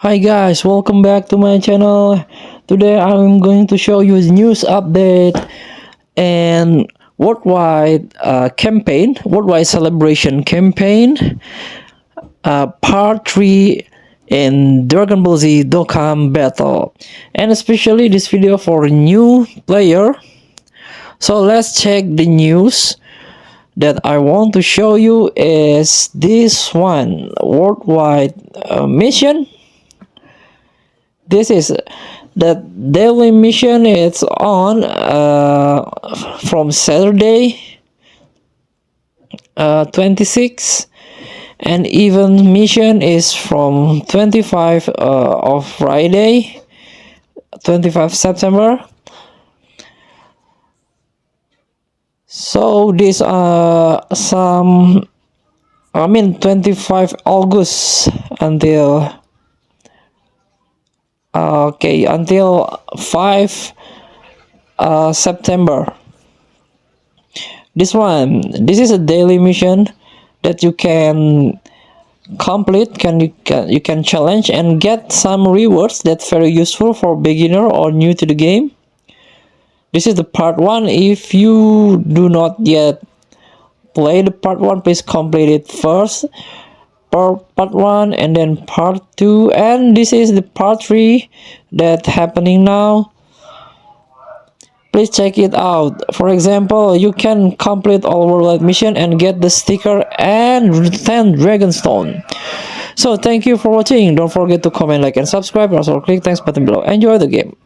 Hi guys, welcome back to my channel. Today I'm going to show you the news update and worldwide celebration campaign, part 3 in Dragon Ball Z Dokkan battle, and especially this video for a new player. So let's check the news that I want to show you is this one worldwide mission. This is the daily mission. It's on from Saturday 26, and even mission is from 25 of Friday 25 September. So these are some 25 August until until 5 September. This is a daily mission that you can complete. You can challenge and get some rewards that's very useful for beginner or new to the game. This is the part 1. If you do not yet play the part 1, please complete it first. Part 1 and then part 2, and this is the part 3 that happening now. Please check it out. For example, you can complete all worldwide mission and get the sticker and 10 Dragonstone. So thank you for watching. Don't forget to comment, like, and subscribe. Also click thanks button below. Enjoy the game.